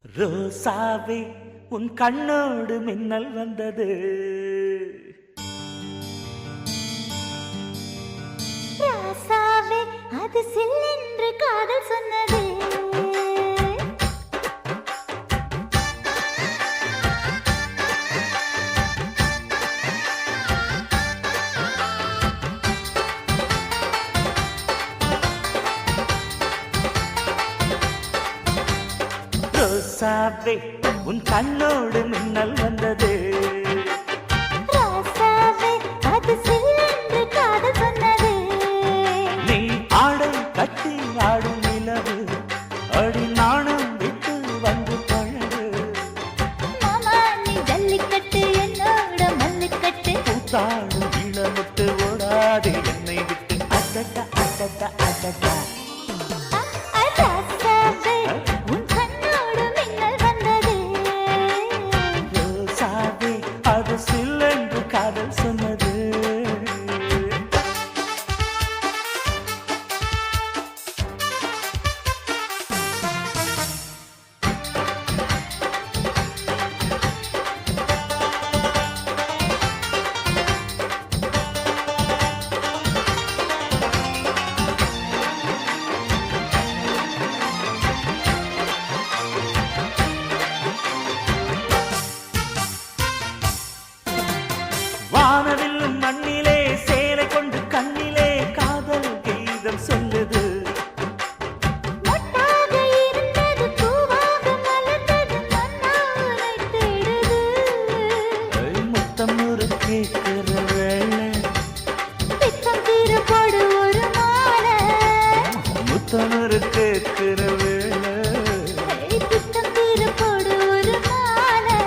ரோசாவே உன் கண்ணோடு மின்னல் வந்தது. ராசாவே அது சில்லென்று காதல் சொன்னது. ரோசாவே உன் கண்ணோடு மின்னல் வந்தது. ராசாவே அது சில்லென்று காதல் சொன்னது. நீ ஆடை கட்டி ஆடும் நிலவு அடி நாணம் விட்டு வந்து பழகு. மாமா நீ ஜல்லிக்கட்டு என்னோட மல்லுக்கட்டு. கூத்தாடும் இளமுட்டு ஓடாது என்னை விட்டு. அடடா அடடா அடடா. ராசாவே உன் கண்ணோடு மின்னல் வந்தது. ரோசாவே அது சில்லென்று காதல் சொன்னது. வானவில்லும் மண்ணிலே சேலை கொண்டு கண்ணிலே காதல் கீதம் சொல்லுது. மொட்டாக இருந்தது பூவாக மலர்ந்தது மன்னாரை தேடுது. முத்தம் ஒரு கேட்கிற வேளை பித்தம் தீரப்படு ஒரு மாலை. முத்தம் ஒரு கேட்கிற வேளை பித்தம் தீரப்படு ஒரு மாலை.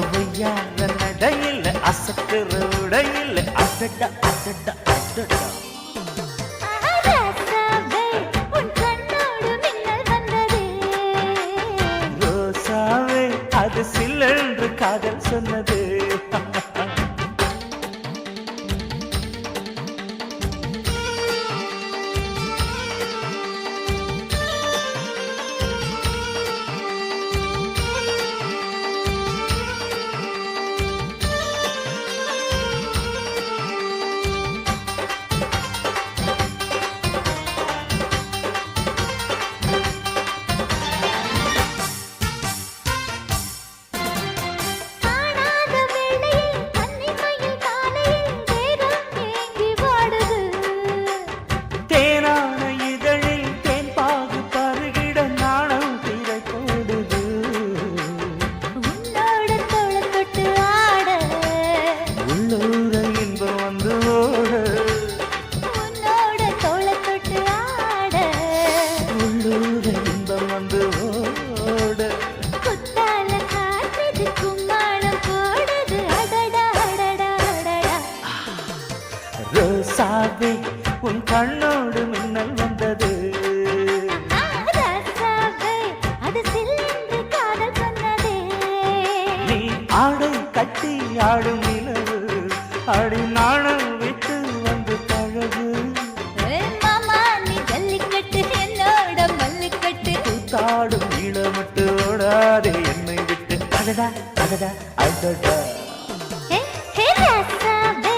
அவையார நடையில் அசக்கிற உடையில் அசட்ட அசட்ட அசட்ட. ராசாவே உன் கண்ணோடு மின்னல் வந்தது. ரோசாவே அது சில்லென்று காதல் சொன்னது. காணாத வேளையில் கன்னிமயில் காலையில் தேகம் ஏங்கி வாடுது. தேனான இதழில் தேன் பாகு பருகிட நாணம் திரை போடுது. உன்னோட தோளை தொட்டு ஆட. உள்ளூர இன்பம் வந்து ஓட. உன்னோட தோளை தொட்டு ஆட. உள்ளூர இன்பம் வந்து ஓட. குத்தால காற்றுது கும்மாளம் போடுது. அடடா அடடா அடடா. ரோசாவே உன் கண்ணோடு மின்னல் வந்தது. ராசாவே அது சில்லென்று காதல் சொன்னது. நீ ஆடை கட்டி ஆடும் நிலவு அடி நாணம் விட்டு வந்து பழகு. மாமா நீ ஜல்லிக்கட்டு என்னோட மல்லுக்கட்டு. கூத்தாடும் இளமட்டு ஓடாதே என்னை விட்டு. அடடா அடடா அடடா. ஹே ஹே ராசாவே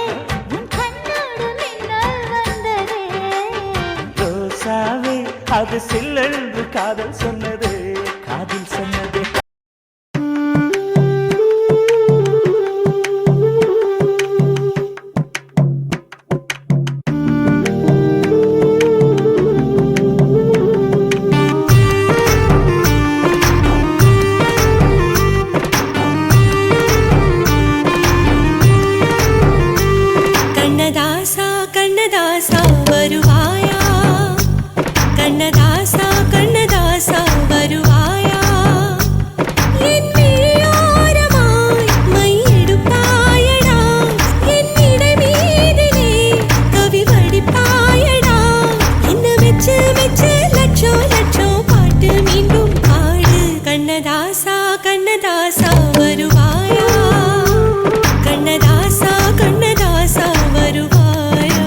உன் கண்ணோடு மின்னல் வந்தது. ரோசாவே அது சில்லென்று காதல் சொன்னது. காதல் சொன்னது. கண்ணதாசா கண்ணதாசா வருவாயா, கண்ணதாசா கண்ணதாசா வருவாயா, என் விழியோரமாய் மையெடுப்பாயடா, என் இடை மீதிலே கவி வடிப்பாயடா, என்ன வெச்சு வெச்சு லட்சம் லட்சம் பாட்டு மீண்டும் பாடு. கண்ணதாசா கண்ணதாசா வருவாயா, கண்ணதாசா கண்ணதாசா வருவாயா.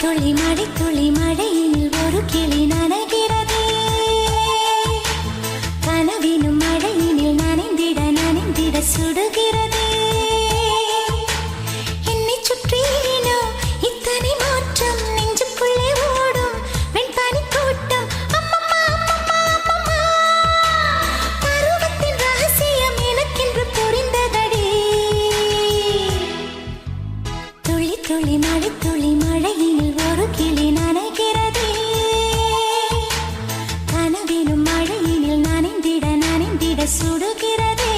துளி மழை துளி மழையில் ஒரு கிளி நனைகிறதே கனவினும் மழையினில் நனைந்திட நனைந்திட சுடுகிறதே என்னை சுற்றினோ இத்தனை மாற்றம் நெஞ்சுக்குள்ளே ஓடும் வெண்பனி கூட்டம் அம்மம்மா அம்மம்மா அம்மம்மா பருவத்தின் ரகசியம் எனக்கென்று புரிந்ததடி துளி துளி மழை துளி மழையினில் ஒரு கிளி நனைகிறதே கனவினும் மழையினில் நனைந்திட நனைந்திட சுடுகிறதே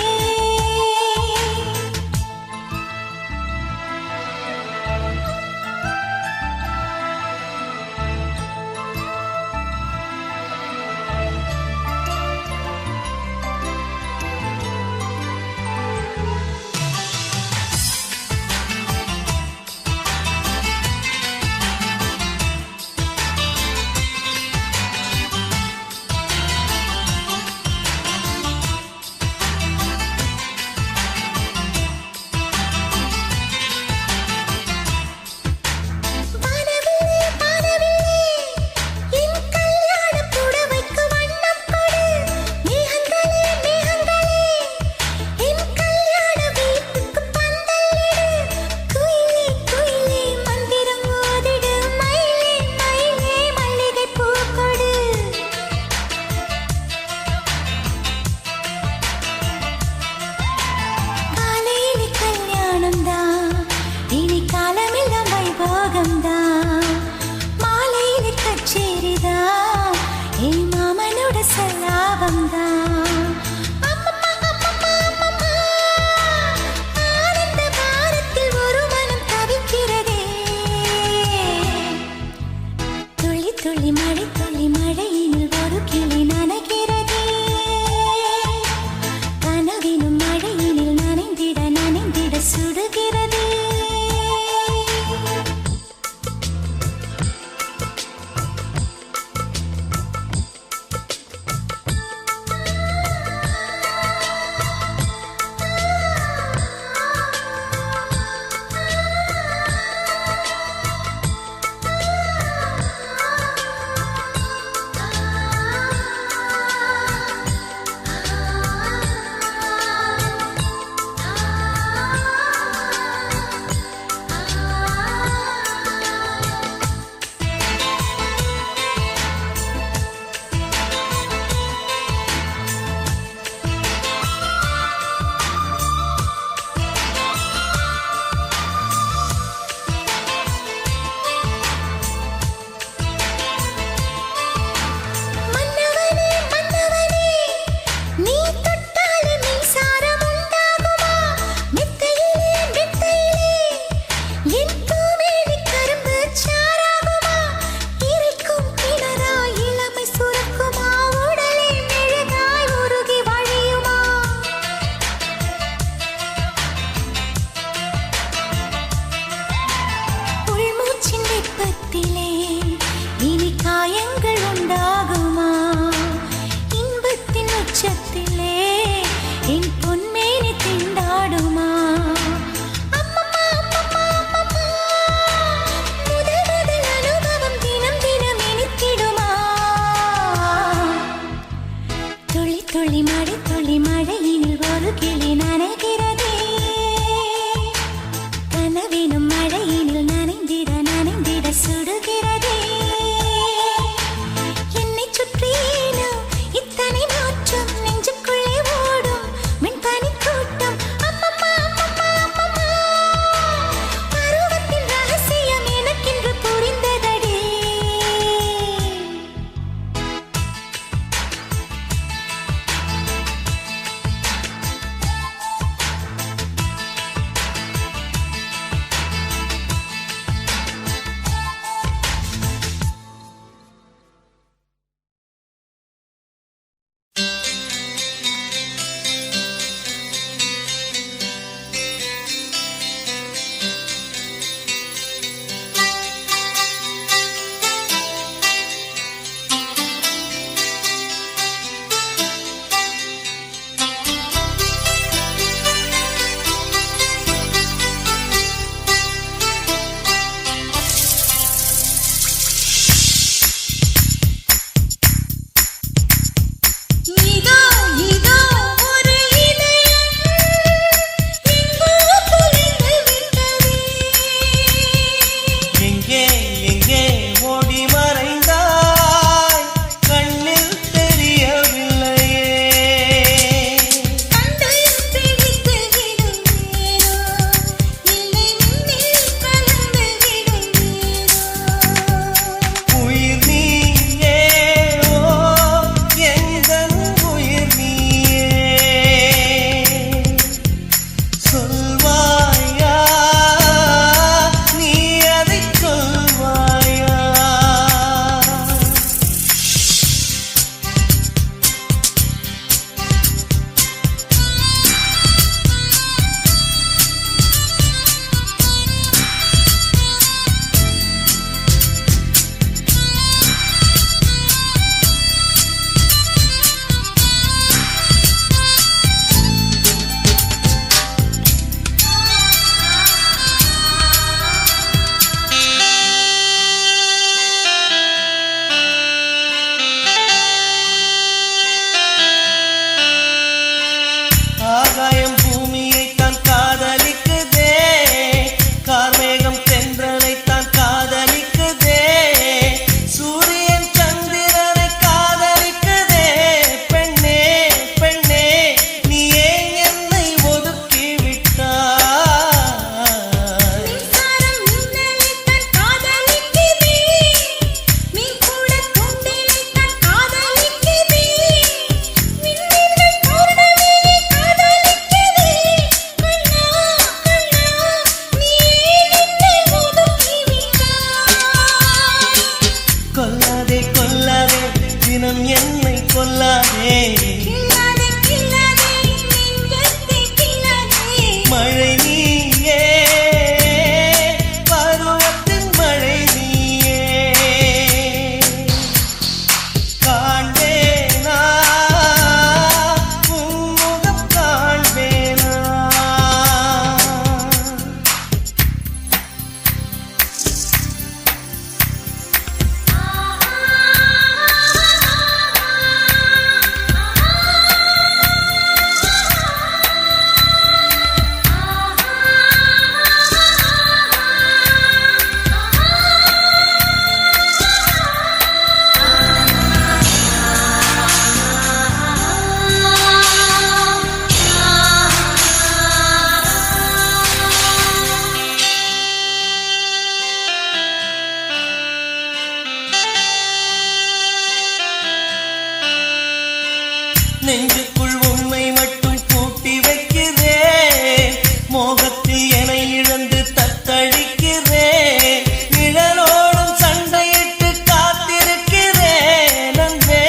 நெஞ்சுக்குள் உண்மை மட்டும் பூட்டி வைக்கிறேன் மோகத்தில் என இழந்து தத்தளிக்கிறேன் நிழலோடும் சண்டையிட்டு காத்திருக்கிறேன் அன்பே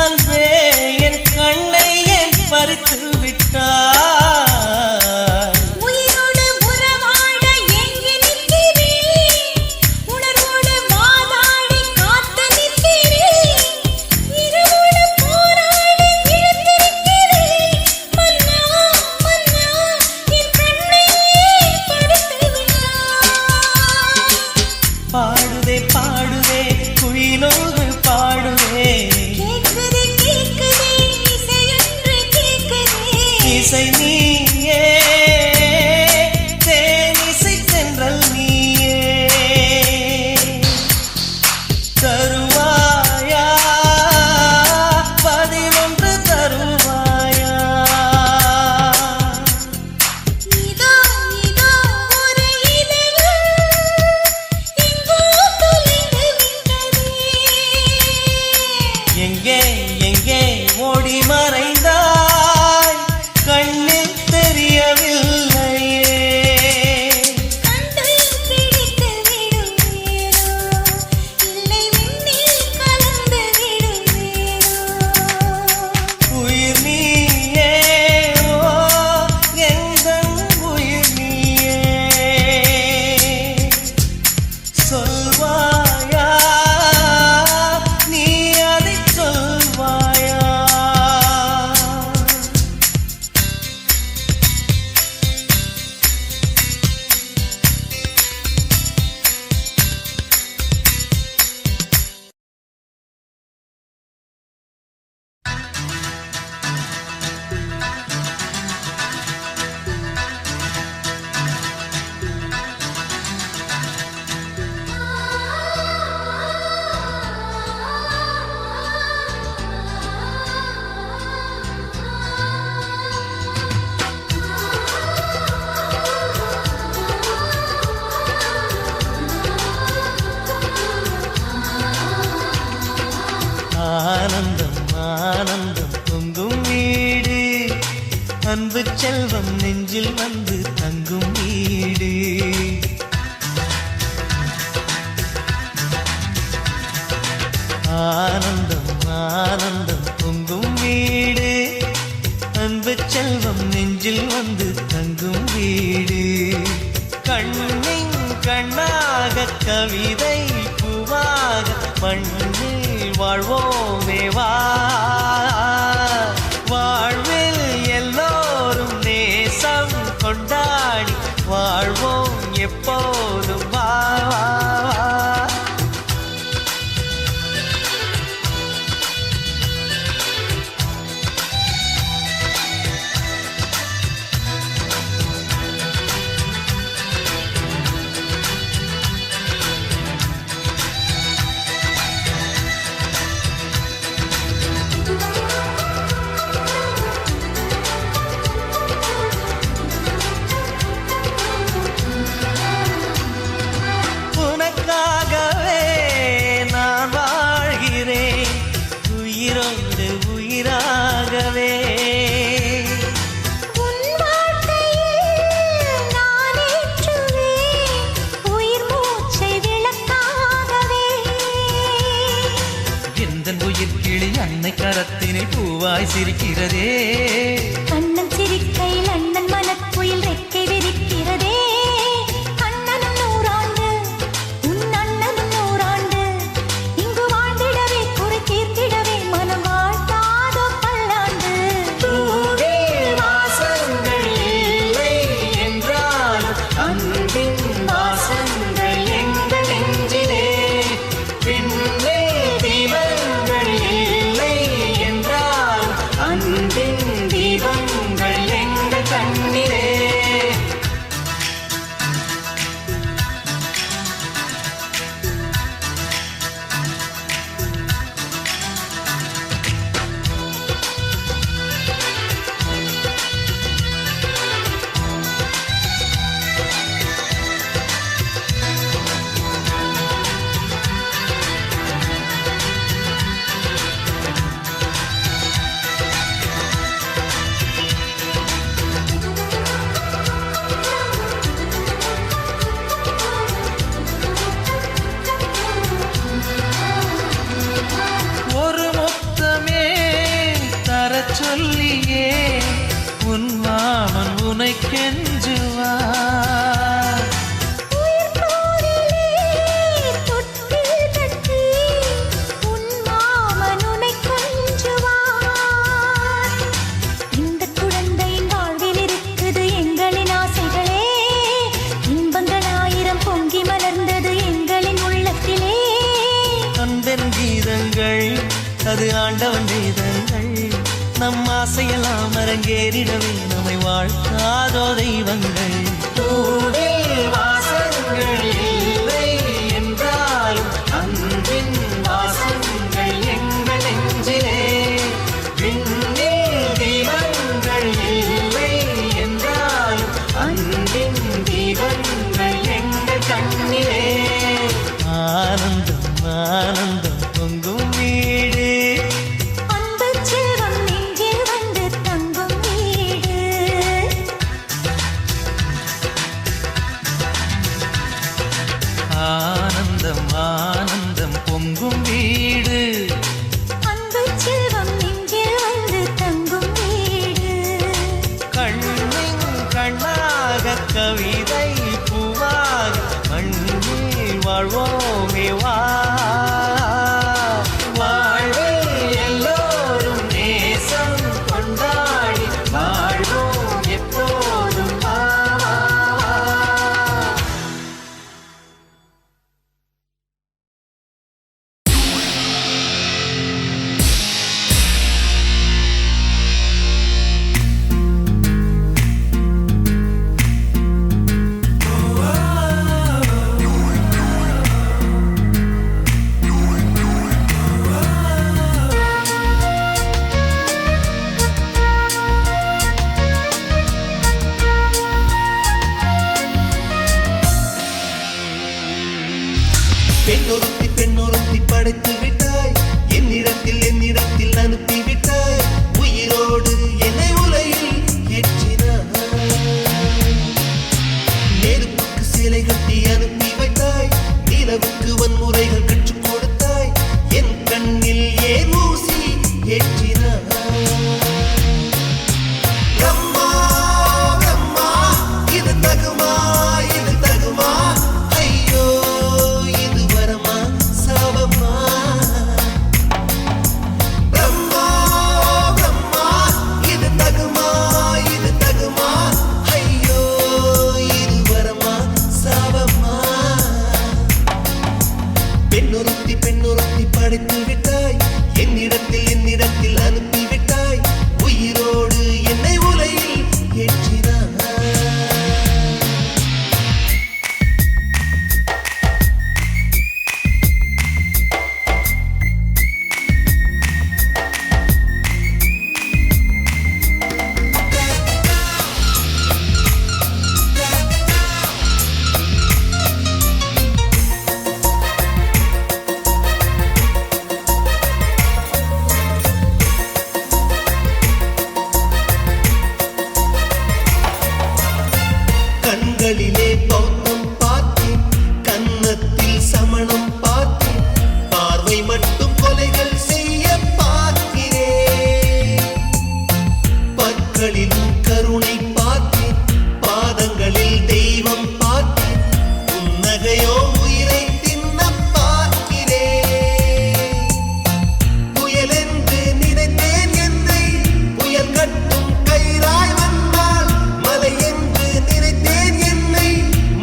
அன்பே என் கண்ணை ஏன் பறித்து விட்டாய் பாடுதே பாடுதே குயிலோடு பாடுதே இசை நீயே தேனிசை சென்றல் நீயே தருவாயா பதிலொன்று தருவாயா எங்கே எங்கே ஓடி மறைந்தாய் கண்ணில் தெரியவில்லையே உயிர் நீயே ஓ எந்தன் உயிர் நீயே சொல்வாயா நீ அதை சொல்வாயா ஆனந்தம் ஆனந்தம் பொங்கும் வீடு அன்பு செல்வம் நெஞ்சில் வந்து தங்கும் வீடு ஆனந்தம் ஆனந்தம் பொங்கும் வீடு அன்பு செல்வம் நெஞ்சில் வந்து தங்கும் வீடு கண்ணின் கண்ணாக கவிதை பூவாக மண்ணில் வாழ்வோமே வா வாழ்வில் எல்லோரும் நேசம் கொண்டாடி வாழ்வோம் எப்போதும் வா வா, வா. உனக்காகவே நான் வாழ்கிறேன் உயிரோடு உயிராகவே உயிர் கிளி அன்னை கரத்தினை பூவாய் சிரிக்கிறதே அண்ணன் சிரிக்கையில் அண்ணன் மனக்குயில் ரெக்கை விரிக்கிறதே அண்ணனும் நூறாண்டு உன் அண்ணனும் நூறாண்டு இங்கு வாழ்ந்திடவே குறை தீர்த்திடவே மனம் வாழ்த்தாதோ பல்லாண்டு பூவில் வாசங்கள் இல்லை என்றாலும் அன்பின் வாசங்கள் எங்கள் நெஞ்சிலே பின்னே தீபங்கள் இல்லை என்றால் அன்பின் தீபம் ஆண்டவன் வேதங்கள் நம் ஆசையெல்லாம் அரங்கேறிடவே நம்மை வாழ்த்தாதோ தெய்வங்கள் கூடில் வாசங்கள் இல்லை என்றாலும் அன்பின் வாசங்கள் எங்கள் நெஞ்சிலே விண்ணில் தீபங்கள் இல்லை என்றாலும் அன்பின் தீபங்கள் எங்கள் கண்ணிலே ஆனந்தம் ஆனந்தம் பொங்கும் வீடு அன்பு செல்வம் நெஞ்சில் வந்து தங்கும் வீடு ஆனந்தம் ஆனந்தம் பொங்கும் வீடு அன்பு செல்வம் நெஞ்சில் வந்து தங்கும் வீடு கண்ணின் கண்ணாக கவிதை பூவாக மண்ணில் வாழ்வோமே வா வாழ்வில் எல்லோரும் நேசம் கொண்டாடி வாழ்வோம் எப்போதும் வா பெண்ணொருத்தி படைத்து விட்டாய் என்னிடத்தில் அனுப்பி விட்டாய் உயிரோடு என்னை உலையில் ஏற்றினாய் நெருப்புக்கு சிலை கட்டி அனுப்பி வைத்தாய் நிலவுக்கு வன்முறைகள் கற்றுக் கொடுத்தாய் என் கண்ணில் ஏன் ஊசி ஏற்றினாய் பிரம்மா பிரம்மா இது தகுமா இது தகுமா ஐயோ இது வரமா சாபமா பிரம்மா பிரம்மா இது தகுமா ஐயோ இது வரமா சாபமா பெண்ணொருத்தி படைத்து விட்டாய் என்னிடத்தில் அனுப்பி விட்டாய் உயிரோடு என்னை உலையில் ஏற்றினாய் கண்களிலே பௌத்தம் பார்த்தேன் கன்னத்தில் சமணம் பார்த்தேன் பார்வை மட்டும் கொலைகள் செய்ய பார்க்கிறேன் பற்களிலும் கருணை பார்த்தேன் பாதங்களில் தெய்வம் பார்த்தேன் புன்னகையோ உயிரை தின்ன பார்க்கிறேன் புயலென்று நினைத்தேன் என்னை புயல் கட்டும் கயிறாய் வந்தால் மலை என்று நினைத்தேன் என்னை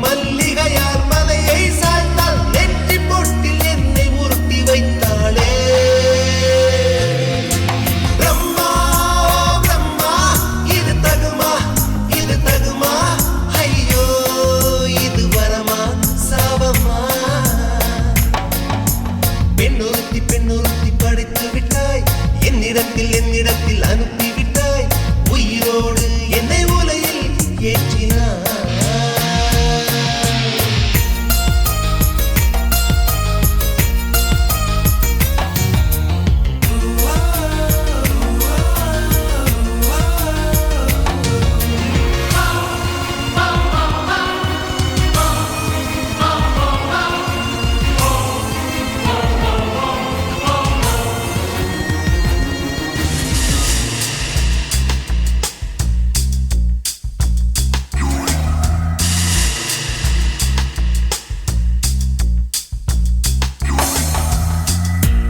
மல்லிகையால் மலையை சாய்த்தால் நெற்றி பொட்டில் என்னை உருட்டி வைத்தாளே பிரம்மா பிரம்மா இது தகுமா ஐயோ இது வரமா சாபமா பெண்ணொருத்தி படைத்து விட்டாய் என்னிடத்தில் அனுப்பி விட்டாய் உயிரோடு என்னை உலையில் ஏற்றினாய்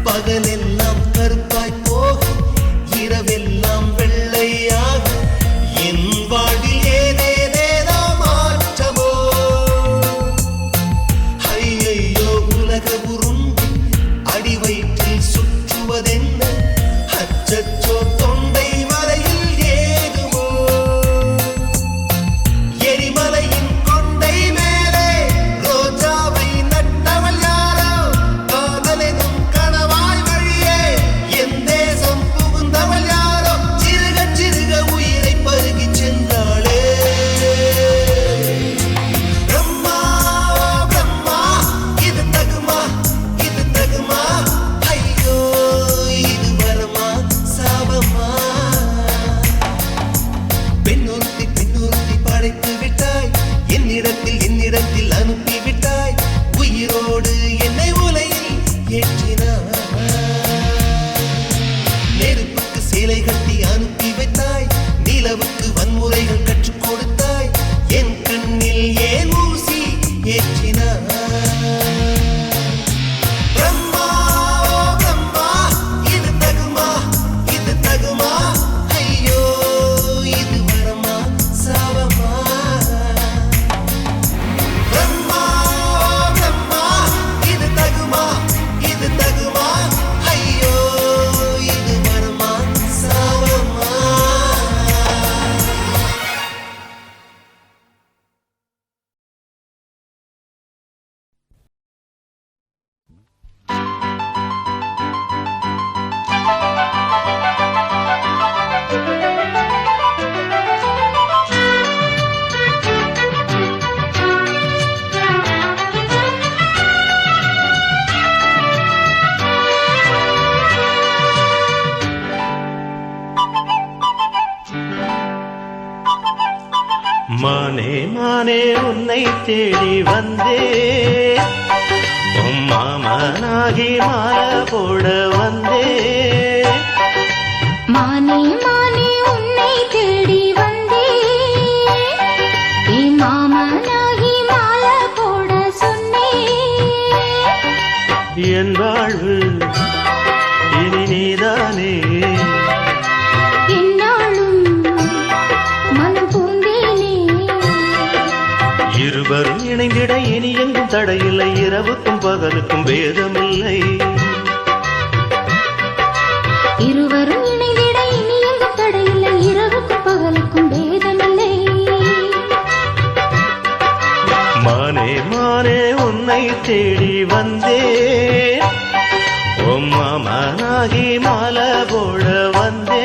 பகலெல்லாம் கருப்பாய் போக இரவெல்லாம் வெள்ளையாக என் வாழ்வில் ஏதேதேதோ மாற்றமோ ஐயையோ உலக உருண்டு அடி வயிற்றில் சுற்றுவதென்ன மானே மானே உன்னை தேடி வந்தே உன் மாமனாகி மாலை போட வந்தே மானே மானே உன்னை தேடி வந்தே என் மாமனாகி மாலை போட சொன்னே என் வாழ்வு இனி நீதானே என்னாலும் மனம் பூந்தேனே இருவரும் இணைந்திட இனி எங்கும் தடையில்லை இரவுக்கும் பகலுக்கும் பேதமில்லை இருவரும் இணைந்திட இனி எங்கும் தடையில்லை இரவுக்கும் பகலுக்கும் பேதமில்லை மானே மானே உன்னை தேடி வந்தே உன் மாமனாகி மாலை போட வந்தே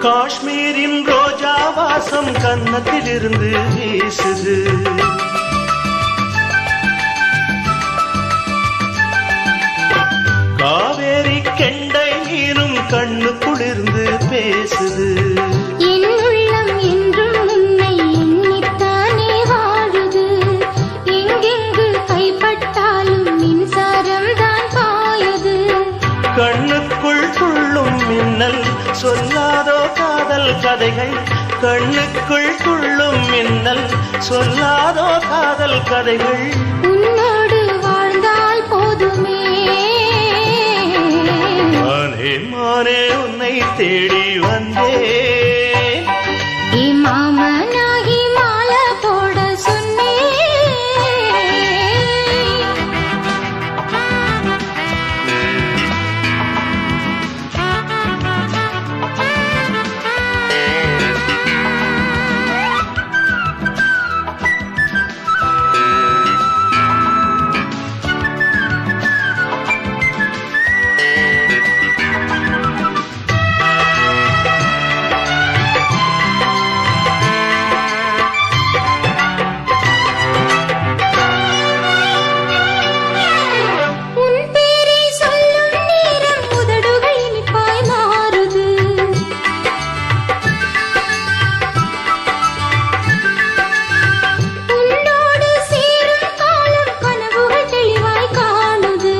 காஷ்மீரின் ரோஜா வாசம் கன்னத்திலிருந்து வீசுது காவேரி கெண்டை நீரும் கண்ணு குளிர்ந்து பேசுது என் உள்ளம் என்றும் உன்னை எண்ணித்தானே வாழுது எங்கெங்கு கைப்பட்டாலும் மின்சாரம் தான் பாயுது கண்ணுக்குள் துள்ளும் மின்னல் சொல்லாதோ காதல் கதைகள் கண்ணுக்குள் துள்ளும் மின்னல் சொல்லாதோ காதல் கதைகள் உன்னோடு வாழ்ந்தால் போதுமே மானே மானே உன்னை தேடி வந்தே என் மாமனாகி மாலை போட சொன்னே உன் பேரை சொல்லும் நேரம் உதடுகள் இனிப்பாய் மாறுது உன்னோடு சேரும் காலம் கனவுகள் தெளிவாய் காணுது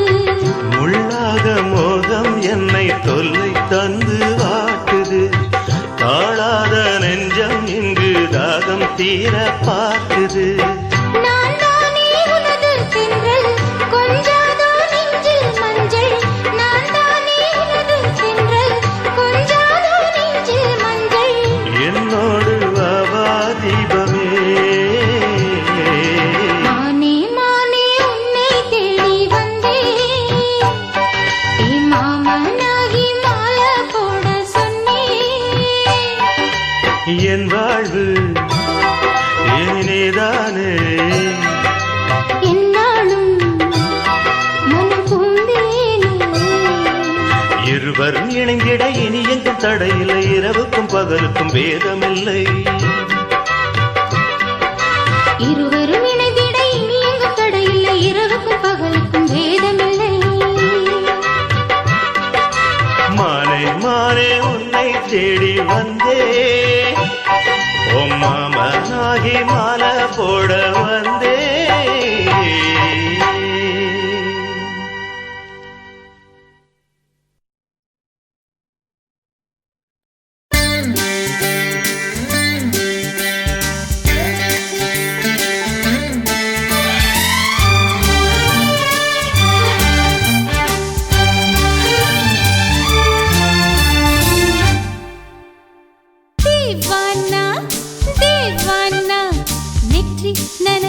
முள்ளாக மோகம் என்னை தொல்லை தந்து வாட்டுது தாழாத நெஞ்சம் இங்கு தாகம் தீர பார்க்குது நான் தானே உனது தென்றல் கொஞ்சாதோ நெஞ்சில் மஞ்சள் நான் தானே உனது தென்றல் கொஞ்சாதோ நெஞ்சில் மஞ்சள் என்னோடு வாவா தீபமே மானே மானே உன்னை தேடி வந்தே என் மாமனாகி மாலை போட சொன்னே என் வாழ்வு இனி நீதானே என்னாலும் மனம் பூந்தேனே இருவரும் இணைந்திட இனி எங்கும் தடையில்லை இரவுக்கும் பகலுக்கும் பேதமில்லை இருவரும் இணைந்திட இனி எங்கும் தடையில்லை இரவுக்கும் பகலுக்கும் பேதமில்லை மானே மானே உன்னை தேடி வந்தே உன் மாமனாகி மாலை போட வந்தே दीवाना दीवाना नेत्री नैना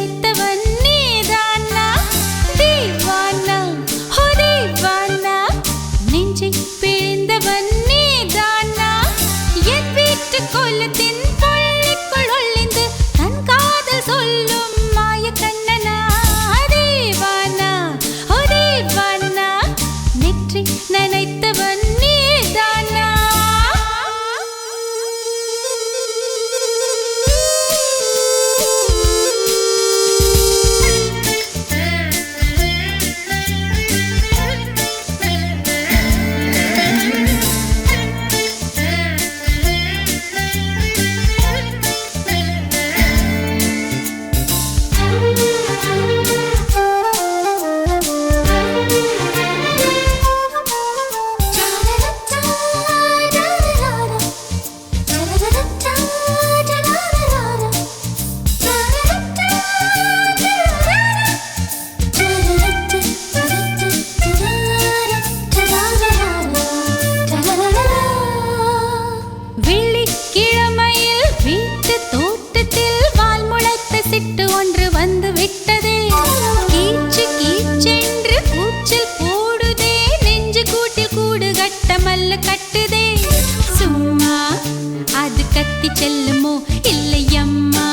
கொத்தி செல்லுமோ இல்லையம்மா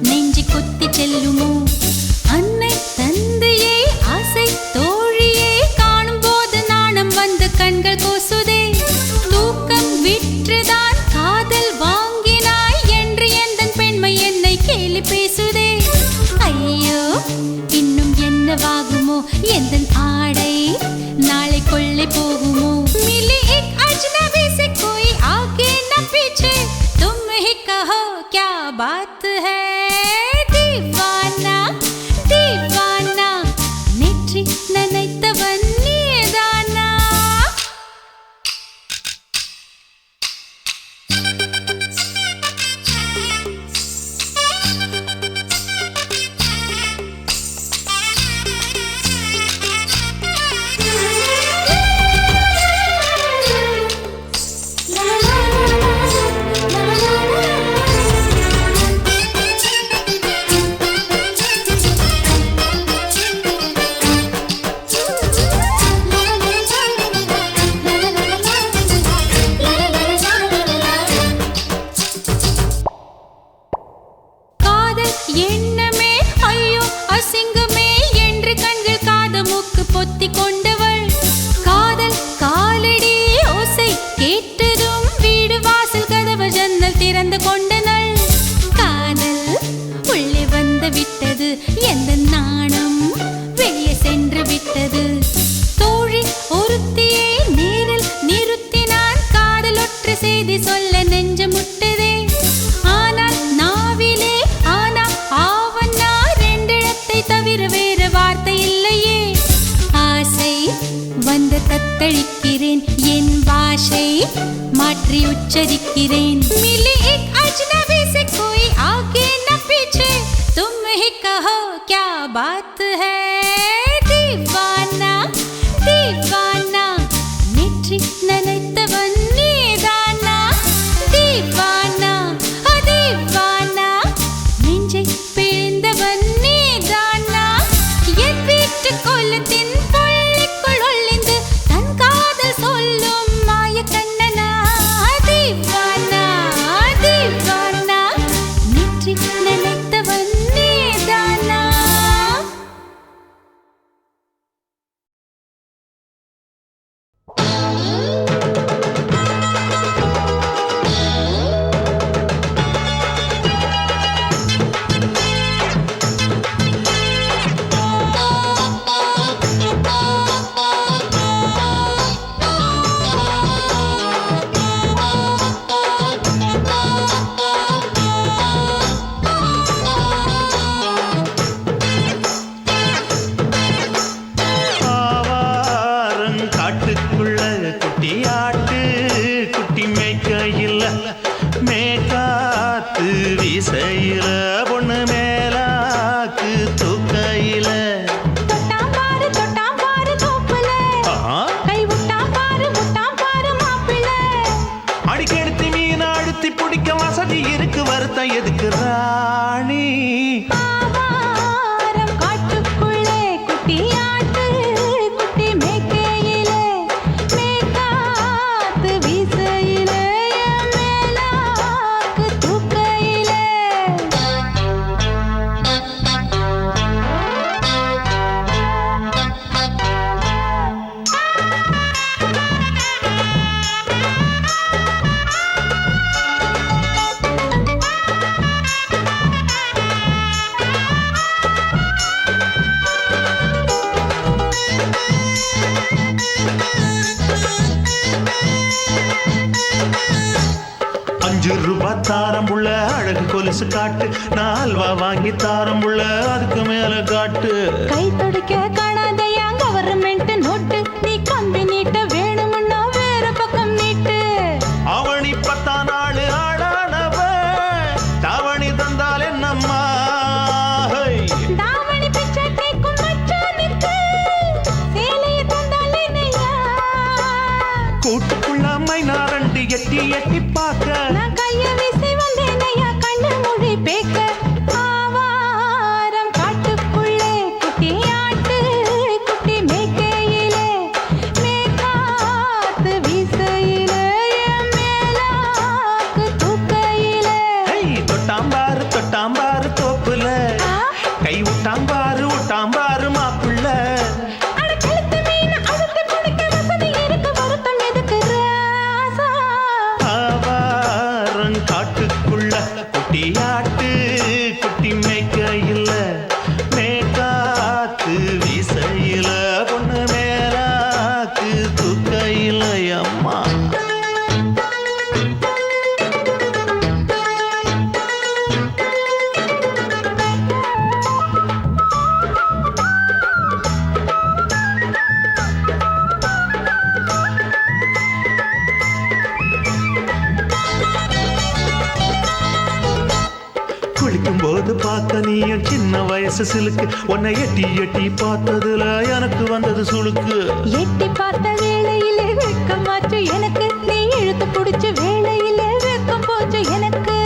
நெஞ்சி கொத்தி செல்லுமோ அன்னை தந்தையே ஆசை தோழியே காணும் போது நாணம் வந்து கண்கள் கூசுதே தூக்கம் விற்றுதான் காதல் வாங்கினாய் என்று எந்தன் பெண்மை என்னை கேலி பேசுதே ஐயோ இன்னும் என்னவாகுமோ எந்தன் ஆடை நாளை கொள்ளை போகுமோ मिली एक अजनबी से कोई आगे न पीछे तुम ही कहो क्या बात है दीवाना दीवाना नेற்றி நினைத்தவன் நீதானா எண்ணமே ஐயோ அசிங்கமே என்று கண்கள் காதமுக்கு பொத்தி கொண்டவள் காதல் காலடி ஓசை கேட்டதும் வீடு வாசல் கதவு ஜன்னல் திறந்து கொண்டனள் காதல் உள்ளே வந்து விட்டது எந்த நாணம் வெளியே சென்று விட்டது தோழி ஒருத்தியே நேரில் நிறுத்தினான் காதல் ஒற்றை செய்தி சொல்ல நெஞ்சு முட்டதே ஆனால் நாவிலே ஆனா ஆவன்னா ரெண்டிடத்தை தவிர வேறு வார்த்தை இல்லையே ஆசை வந்து தத்தளிக்கிறேன் என் பாஷை மாற்றி உச்சரிக்கிறேன் मिली एक अजनबी से कोई आगे न पीछे तुम ही कहो क्या बात है दीवाना दीवाना नेற்றி நினைத்தவன் நீதானா दीवाना दीवाना நெஞ்சை பிழிந்தவன் நீதானா என் வீட்டு கொல்லத்தின் புள்ளிக்குள் ஒளிந்து தன் காதல் சொல்லும் மாய கண்ணனா दीवाना दीवाना நெற்றி நினைத்தவன் நீதானா ஆவாரம் காட்டுக்குள்ள குட்டியாட்டு குட்டி மேய்க்கையில் மேக்காத்து வீசையில பொண்ணு மேலாக்கு தூக்கையில தொட்டாம் பாரு தோப்புல கை விட்டாம் பாரு மாப்பிள்ளை அடிக்கெடுத்து மீன் அழுத்தி பிடிக்க வசதி இருக்கு வருத்தம் எதுக்கு ராணி ஆவாரம் காட்டுக்குள்ளே குட்டியாட்டு குட்டி மேய்க்கையிலே மேய்க்காத்து வீசையிலே என் மேலாக்கு தூக்கையிலே ₹5 தாரம் புள்ள அழகு கொலுசு காட்டு நான் அல்வா வாங்கி தாரம் புள்ள அதுக்கு மேல காட்டு கை துடிக்க காணாதையா கவர்மெண்ட் நோட்டு நீ கம்பி நீட்ட வேணும்னா வேற பக்கம் நீட்டு அவனி 10 நாள் ஆடானவ தாவணி தந்தால் என்னம்மா தாவணி பிச்சை கேக்கும் மச்சானுக்கு சேலையை தந்தாலே நையா கூட்டுக்குள்ள மைனாரண்டி எட்டி எட்டி பார்க்க நான் கைய வீசி வந்தேன் ஐயா கண்ணு மொழி பேக்க ஆவாரம் காட்டுக்குள்ளே குட்டியாட்டு குட்டி மேய்க்கையிலே மே நீயும் சின்ன வயசு சிலுக்கு உன்னை எட்டி எட்டி பார்த்ததுல எனக்கு வந்தது சுளுக்கு எட்டி பார்த்த வேளையிலே வெட்கமாச்சு எனக்கு நீ இழுத்து புடிச்ச வேளையிலே வெட்கம் போச்சு எனக்கு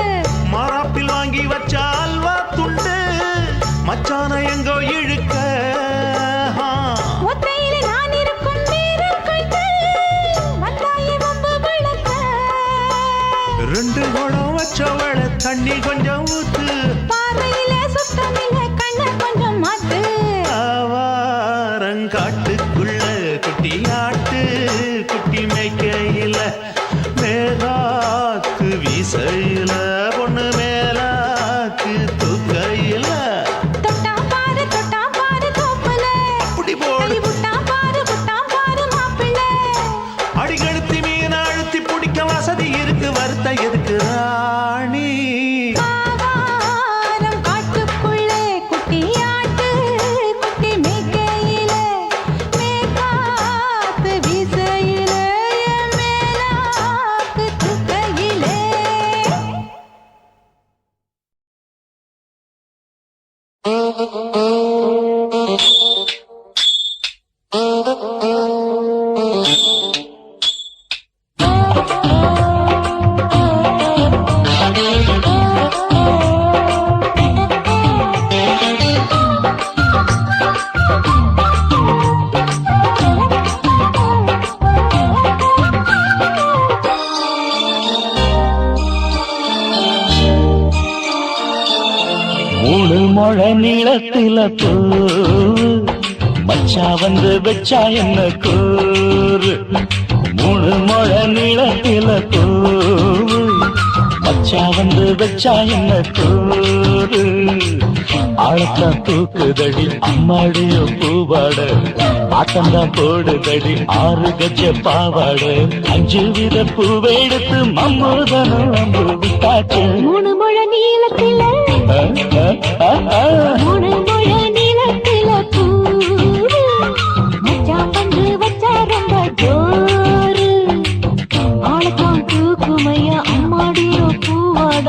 மாறாப்பில் வாங்கி வச்ச அல்வா துண்டு மச்சான எங்கோ இழுக்க ஒத்தையிலே நான் இருக்கும் நேரம் கண்டு வந்தாயே வம்பு விளக்க ரெண்டு குடம் வச்சவள தண்ணி கொஞ்சம் ஊத்து பார்வையிலே சுத்தமில்ல கண்ண கொஞ்சம் மாத்து ஆவாரங்காட்டுக்குள்ள குட்டியாட்டு குட்டி மேய்க்கையில மேலாக்கு வீசையில பொண்ணு மேலாக்கு தூக்கையில தொட்டா பாரு தோப்புல அப்படி போடு கை விட்டா பாரு மாப்பிள்ளை அடிகழுத்தி மீன் அழுத்தி பிடிக்க வசதி இருக்கு வருத்த எதுக்கு ராணி ஆவாரம் காட்டுக்குள்ளே குட்டியாட்டு குட்டி மேய்க்கையிலே மேற்காத்து வீசையிலே என் மேலாக்கு தூக்கையிலே மூணு முழ நீளத்தில பூ மச்சா வந்து வச்சா என்ன கூறு மூணு முழ நீளத்தில பூ மச்சா வந்து வச்சா என்ன கூறு ஆழத்தான் தூக்குதடி அம்மாடியோ பூவாட ஆட்டந்தான் போடுதடி 6 கஜ பாவாட 5 வித பூவெடுத்து மம்மூதனும் அம்பு விட்டாச்சு மூணு முழ நீளத்தில மூணு முழ நீளத்தில பூ மச்சான் பந்து வச்சா ரொம்ப ஜோரு ஆளத்தான் தூக்குமையா அம்மாடியோ பூவாட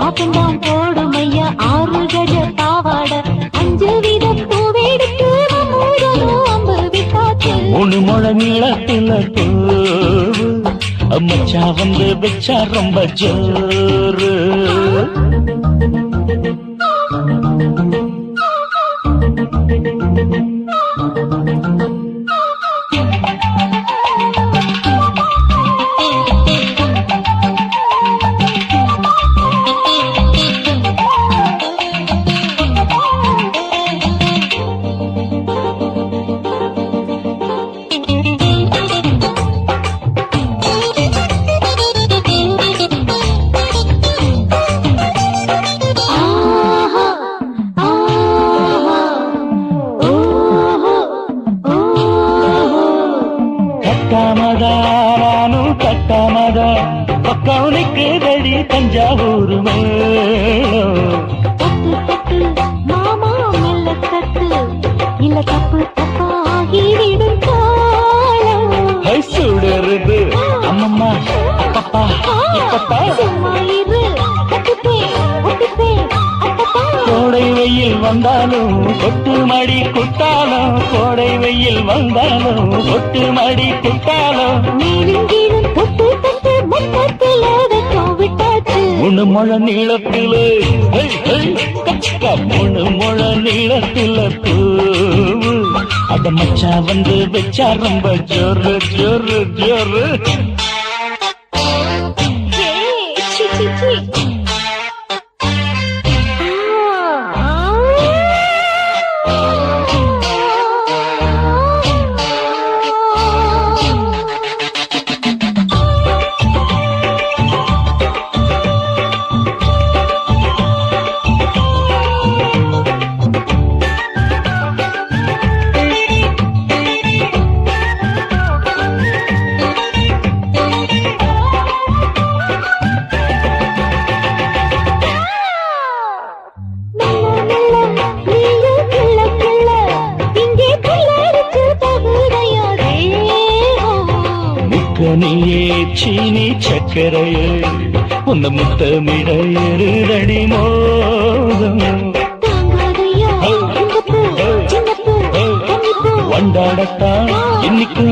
ஆட்டந்தான் போடுமையா 6 கஜ பாவாட 5 வித பூவெடுத்து மம்மூதனும் அம்பு விட்டாச்சு மூணு முழ நீளத்தில பூ மச்சா வந்து வச்சா ரொம்ப ஜோரு கட்டாமதா பக்கவனுக்கு தடி தஞ்சாவூர் மேளம் தட்டு மாமா மெல்ல தட்டு இல்ல தப்பு தப்பாகிவிடும் காலம் சுடருது அம்மம்மா அப்பப்பா இப்பப்பா சும்மா இரு ஒட்டுப்பே அப்பப்பா கோடை வெயில் வந்தாலும் கொட்டு மடி குத்தாலும் கோடை வெயில் வந்தாலும் கொட்டு மடி குத்தாலும் மேலும் கீழும் தொட்டு மொத்தத்தில் வெக்கம் விட்டாச்சு மூணு முழ நீளத்தில கச்சக்கா மூணு முழ நீளத்தில பூவு அத மச்சா வந்து வச்சா ரொம்ப ஜோரு ஜோரு ஜோரு சி சி சி நீயே சீனி சக்கரையே உன்ன முத்தமிட எருதடி மோதம் கொண்டாடத்தான் என்னைக்கும்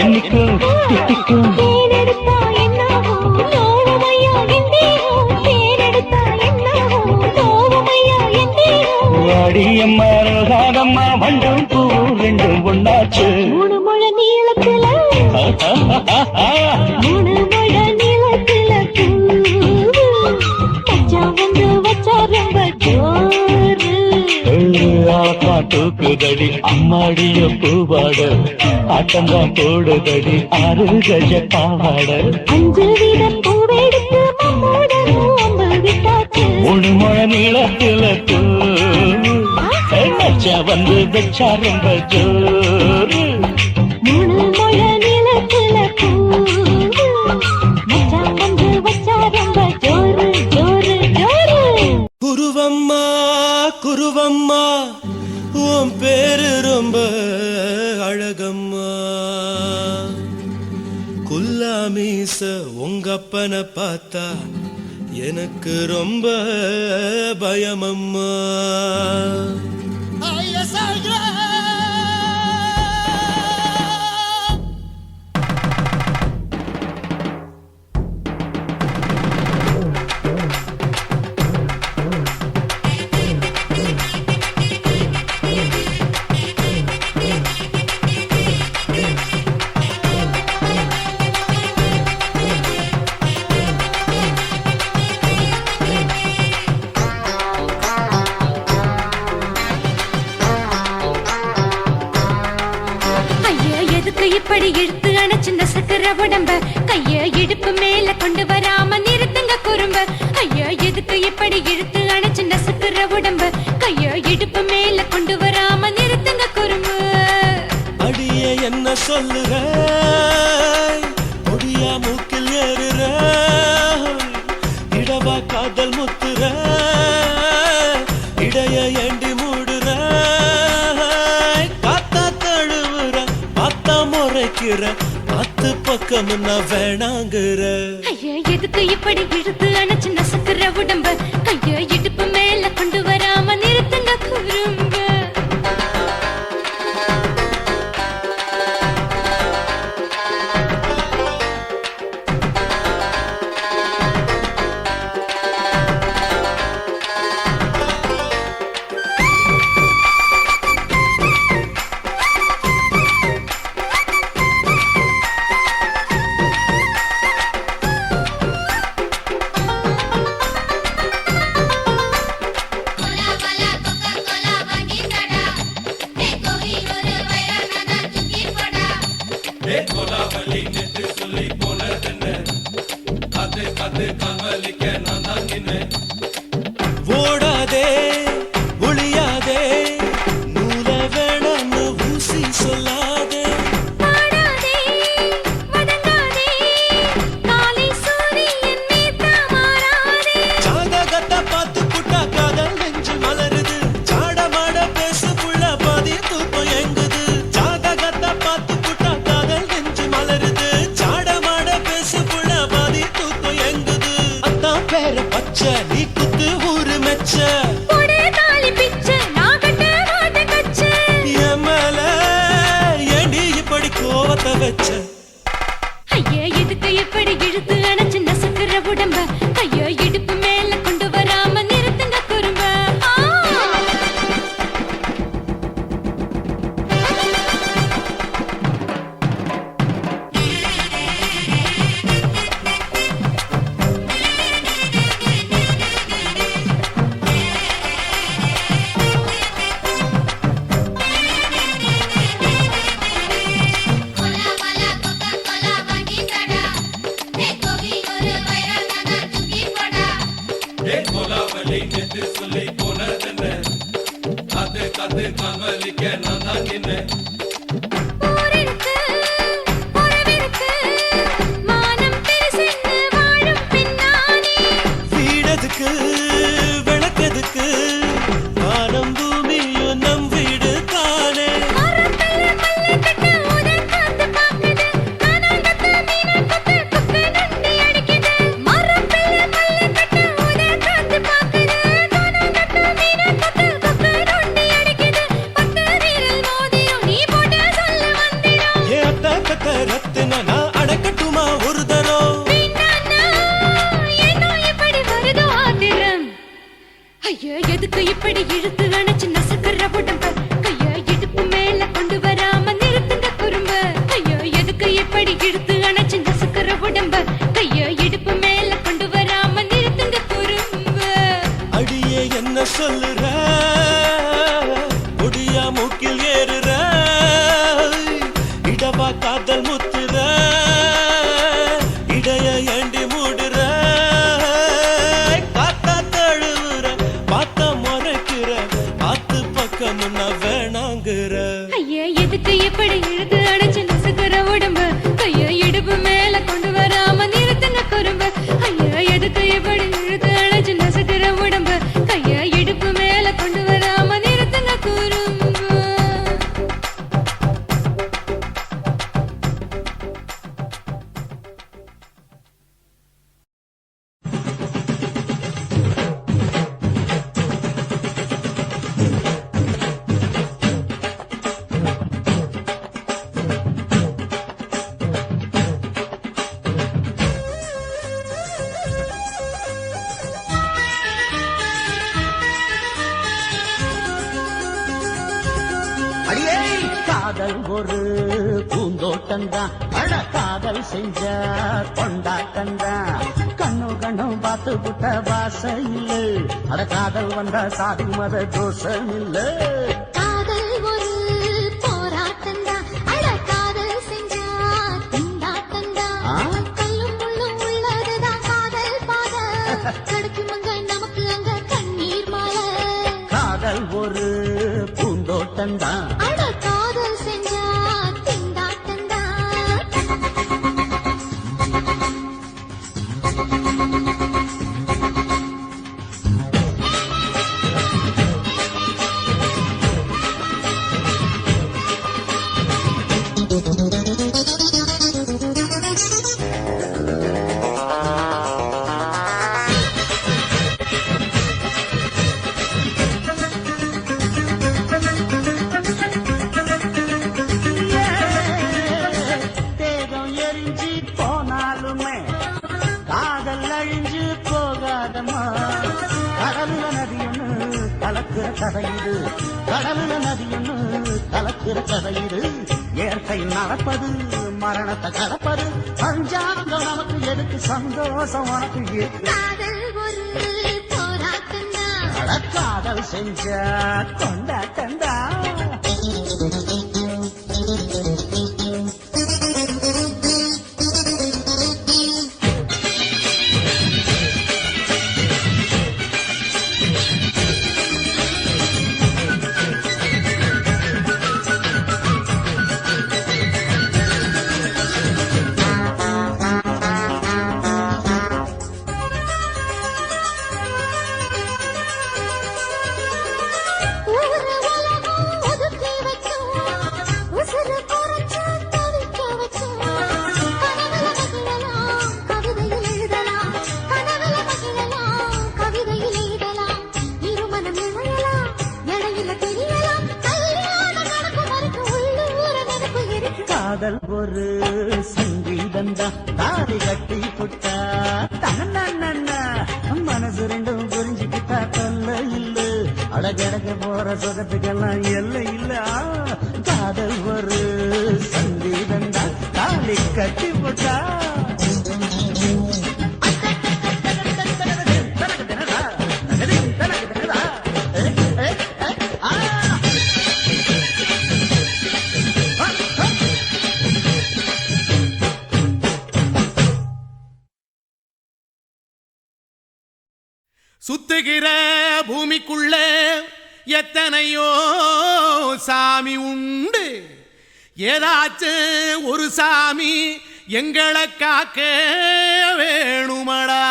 என்னைக்கும் தித்திக்கும் தேனெடுத்தா என்னாகும் நோவுமையா என் தேகம் தேனெடுத்தா என்னாகும் நோவுமையா என் தேகம் வாடியம்மா ரோசாதம்மா வண்டும் பூ ரெண்டும் ஒண்ணாச்சு மூணு முழ நீளத்துல மூணு முழ நீளத்துல மச்சா வந்து வச்சா ரொம்ப ஜோரு தூக்குதடி அம்மாடிய பூவாட ஆட்டம்தான் போடுதடி 6 கஜ பாவாட 5 வீத பூவெடுத்து மம்மோட நோம்பு விட்டாச்சு 3 முழ நீளத்துல மச்சா வந்து வச்சா ரொம்ப ஜோரு 3 முழ நீளத்துல மச்சா வந்து வச்சா ரொம்ப ஜோரு ஜோரு ஜோரு குருவம்மா குருவம்மா உன் பேரு ரொம்ப அழகம்மா குல்லாமீச உங்க அப்பனை பார்த்தா எனக்கு ரொம்ப பயமம்மா இப்படி இழுத்து அணைச்சிருந்த சக்கர உடம்ப கைய இடுப்பு மேல கொண்டு வராம நிறுத்துங்க குறும்ப ஐயா எதுக்கு இப்படி இழுத்து அணைச்சிருந்த சக்கர உடம்ப கைய இடுப்பு மேல கொண்டு வராம நிறுத்துங்க குறும்பு அடியே என்ன சொல்லுற முடியா மூக்கில் ஏறுற இடவா காதல் முத்துற இடைய ஏண்டி மூடுற காத்தா தழுவுற பார்த்தா முறைக்கிற 10 பக்கம் நான் வேணாங்குற ஐயா எதுக்கு இப்படி இழுத்து அணைச்சிருந்த சக்கர உடம்ப கைய இடுப்பு மேல கொண்டு வராம நிறுத்துங்க குறும்ப ஓடாதே ஒளியாதே நூல வேணான்னு ஊசி சொல்லாதே பாடாதே வதங்காதே காலை சூரியன் மீத மாறாதே ஜாதகத்தை பார்த்து புட்டா காதல் நெஞ்சு மலருது சாடமாட பேசு புள்ள பாதி தூக்கம் எங்குது ஜாதகத்தை பார்த்து புட்டா காதல் நெஞ்சு மலருது சாடமாட பேசு புள்ள பாதி தூக்கம் எங்குது அத்தான் பேர பச்சை நீ குத்து ஊரு மெச்ச போடே தாலி பிச்சை நான் கட்ட மாட்டேன் கச்சை என் மேல ஏண்டி இப்படி கோவத்தை வச்ச ஐயா எதுக்கு இப்படி இழுத்து அணைச்சு நசுக்கிற உடம்ப கையோ இடுப்பு மேல கொண்டு வராம நிறுத்துங்க குறும்ப Cola, coca, cola, bandita, de cogido. ரத்த ரத்தின நான் அடக்கட்டுமா ஒரு தரம் வேண்டாண்ணா, ஏனோ இப்படி வருதோ ஆத்திரம். ஐயா எதுக்கு இப்படி இழுத்து அணைச்சு நசுக்குற உடம்ப கைய இடுப்பு மேல கொண்டு வராம நிறுத்துங்க குறும்ப. ஐயா எதுக்கு இப்படி இழுத்து அணைச்சு நசுக்குற உடம்ப கைய இடுப்பு மேல கொண்டு வராம நிறுத்துங்க குறும்ப. அடியே என்ன சொல்லுற முடியா மூக்கில் ஏறுற இடவா காதல் முத்துற இடைய ஏண்டி மூடுற காத்தா தழுவுற பார்த்த முறைக்கிற பார்த்து பக்கம் வேணாங்குற ஐயா எதுக்கு இப்படி இழுத்து அணைச்சு நசுக்குற உடம்ப கைய இடுப்பு மேல கொண்டு வராம நிறுத்துங்க குறும்ப. ஐயா எதுக்கு இப்படி இழுத்து அணைச்சு நசுக்குற உடம்ப கைய இடுப்பு மேல கொண்டு வராம நிறுத்துங்க குறும்ப. அடியே காதல் ஒரு பூந்தோட்டம்தான் அட காதல் செஞ்ச கொண்டாட்டம்தான் கண்ணு கண்ணும் பார்த்து புட்ட வாசம் இல்ல அட காதல் வந்தா சாதி மத தோஷம் இல்ல காதல் ஒரு போராட்டம்தான் அட காதல் செஞ்சா திண்டாட்டம்தான் கல்லும் முள்ளும் உள்ளதுதான் காதல் பாத கிடைக்குமங்க நமக்கு அங்க கண்ணீர் மாலை காதல் ஒரு பூந்தோட்டம்தான் அட காதல் செஞ்சா திண்டாட்டம்தான் தேகம் எரிஞ்சு போனாலுமே காதல் அழிஞ்சு போகாதமா கடலுல நதியொன்னு கலக்கிற கதையிடு கடலுல நதியொன்னு கலக்கிற கதையிடு இயற்கை நடப்பது மரணத்தை கடப்பது பஞ்சாங்கம் நமக்கு எதுக்கு சந்தோஷம் உனக்கு இருக்கு காதல் ஒரு போராட்டம்தான் அட காதல் செஞ்ச கொண்டாட்டந்தா ஊரு உலகம் ஒதுக்கி வச்சோம் உசுறு குறைச்சு தவிக்க வச்சோம் கனவுல மகிழலாம் கவிதையில் எழுதலாம் கனவுல மகிழலாம் கவிதையில் எழுதலாம் இருமனம் இழையலாம் இடையில தெரியலாம் கல்யாணம் நடக்கும் வரைக்கும் உள்ளூர நினைப்பு இருக்கு காதல் ஒரு சங்கீதந்தா தாடி கட்டி புட்டா தன்னா மனசு ரெண்டும் புரிஞ்சுக்கிட்டா தொல்ல இல்ல அடகடக போற சுகத்துக்கெல்லாம் எல்லை இல்ல காதல் ஒரு சங்கீதந்தா தாடி கட்டி புட்டா சுத்துகிற பூமிக்குள்ள எத்தனையோ சாமி உண்டு ஏதாச்சும் ஒரு சாமி எங்களை காக்க வேணுமடா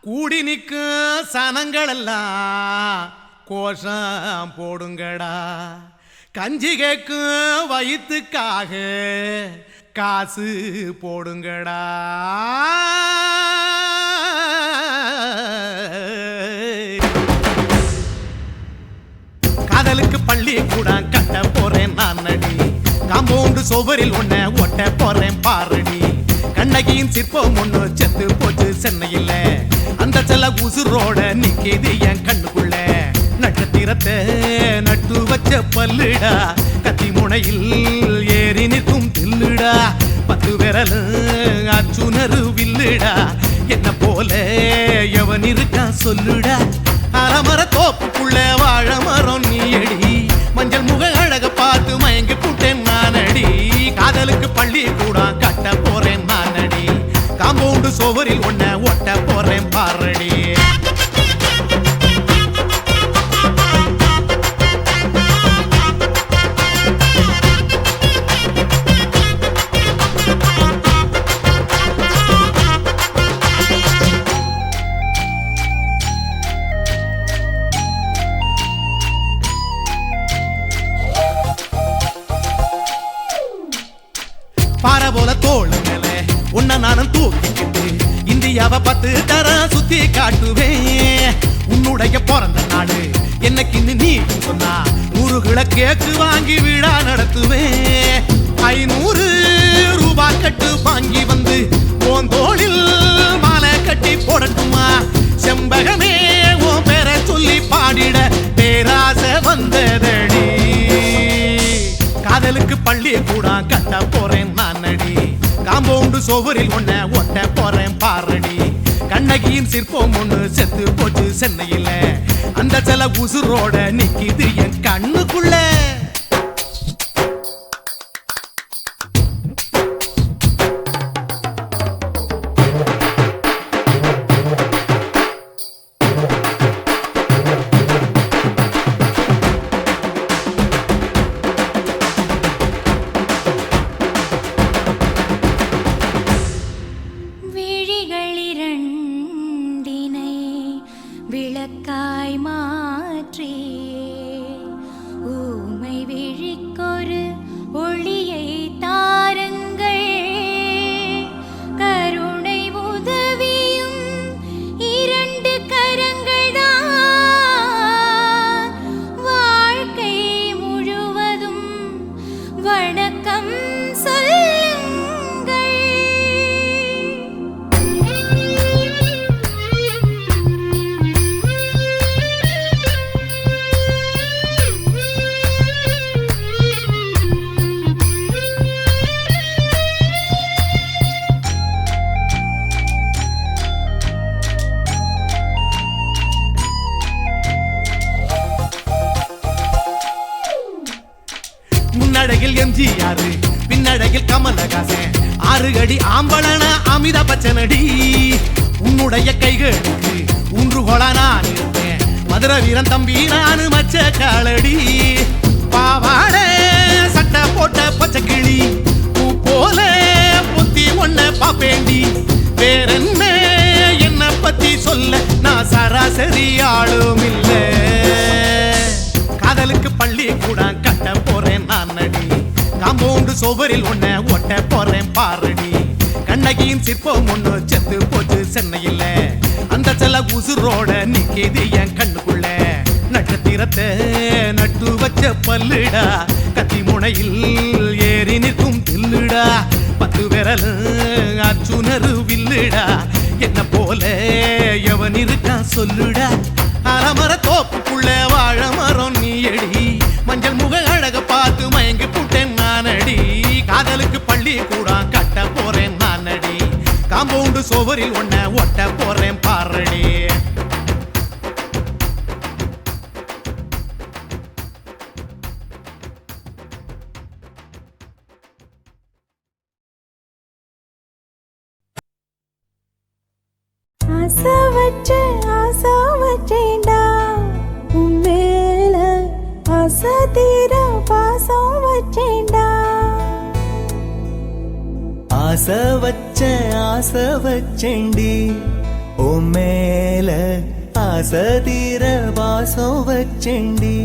கூடி நிற்கும் சனங்களெல்லாம் கோஷம் போடுங்கடா கஞ்சி கேக்கும் வயிற்றுக்காக காசு போடுங்கடா காதலுக்கு பள்ளி கூட கட்ட போறேன் நான் நடி காம்பவுண்டு சுவரில் ஒன்ன ஒட்ட போறேன் பாரடி. கண்ணகியின் சிற்பம் ஒண்ணு செத்து போச்சு சென்னையில். அந்த செல்ல உசுரோட நிக்கிது என் கண்ணுக்குள்ள. நட்சத்திரத்தை நட்டு வச்ச பல்லுடா, கத்தி முனையில் ஏறி நிற்கும் தில்லுடா. 10 விரல் அச்சுணரு வில்லுடா, என்ன போல எவன் இருக்கா சொல்லுடா. அலமர தோப்புக்குள்ள வாழ மரம் நீயடி, மஞ்சள் முக அழக பார்த்து மயங்கி புட்டேன் நானடி. காதலுக்கு பள்ளி கூட கட்ட போறேன் நானடி. காம்பவுண்டு சுவரில் ஒன்ன ஒட்ட போறேன் பாரடி. பாறை போல தோள் மேல உன்ன நானும் தூக்கிக்கிட்டு இந்தியாவை 10 தரம் சுத்தி காட்டுவேன். உன்னுடைய பிறந்த நாடு என்னைக்கு நீ சொன்னா 100 கிலோ கேக்கு வாங்கி விழா நடத்துவேன். 500 ரூபாய் கட்டு வாங்கி வந்து உன் தோளில் மாலை கட்டி போடட்டுமா? செம்பகமே உன் பேரை சொல்லி பாடிட பேராசை வந்ததடி. காதலுக்கு பள்ளி கூட கட்ட போறேன் நானடி. காம்பவுண்டு சுவரில் ஒன்ன ஒட்ட போறேன் பாரடி. கண்ணகியின் சிற்பம் ஒண்ணு செத்து போச்சு சென்னையில். அந்த சில உசுரோட நிக்கிது என் கண்ணுக்குள்ள. விளக்காய் மாற்றி ஊமை விழிக்கொரு ஒளியை தாருங்கள். கருணை உதவியும் 2 கரங்கள் தான். வாழ்க்கை முழுவதும் வணக்கம் சொல்லுங்கள். முன்னடையில் எம்ஜிஆர், பின்னடையில் கமலஹாசன், 6 அடி ஆம்பளன அமிதாப் பச்சனடி. உன்னுடைய கைகளுக்கு ஊன்றுகோலா நான் இருப்பேன். மதுரை வீரன் தம்பி நானு மச்ச காலடி. பாவாட சட்டை போட்ட பச்சை கிளி பூ போல பொத்தி ஒன்ன பாப்பேண்டி. வேறென்ன என்ன பத்தி சொல்ல நான் சராசரி ஆளும் இல்ல. காதலுக்கு பள்ளி கூட கட்ட போறேன் நானடி. காம்பவுண்டு சுவரில் ஒன்ன ஒட்ட போறேன் பாரடி. கண்ணகியின் சிற்பம் ஒண்ணு செத்து போச்சு சென்னையில். அந்த செல்ல உசுரோட நிக்கிது என் கண்ணுக்குள்ள. நட்சத்திரத்தை நட்டு வச்ச பல்லுடா, கத்தி முனையில் ஏறி நிற்கும் தில்லுடா. 10 விரல் அச்சுணரு வில்லுடா, என்ன போல எவன் இருக்கா சொல்லுடா. அலமர தோப்புக்குள்ள வாழ மரம் நீயடி, மஞ்சள் முக அழக பார்த்து மயங்கி புட்டேன் நானடி. காதலுக்கு பள்ளி கூட கட்ட போறேன் நானடி. காம்பவுண்டு சுவரில் ஒன்ன ஒட்ட போறேன் பாரடி. ஆசை வச்சேன்டா உன் மேல, ஆசை தீர பாசம் வச்சேன்டா. ஆசை வச்சேண்டி உன் மேல, ஆசை தீர பாசம் வச்சேண்டி.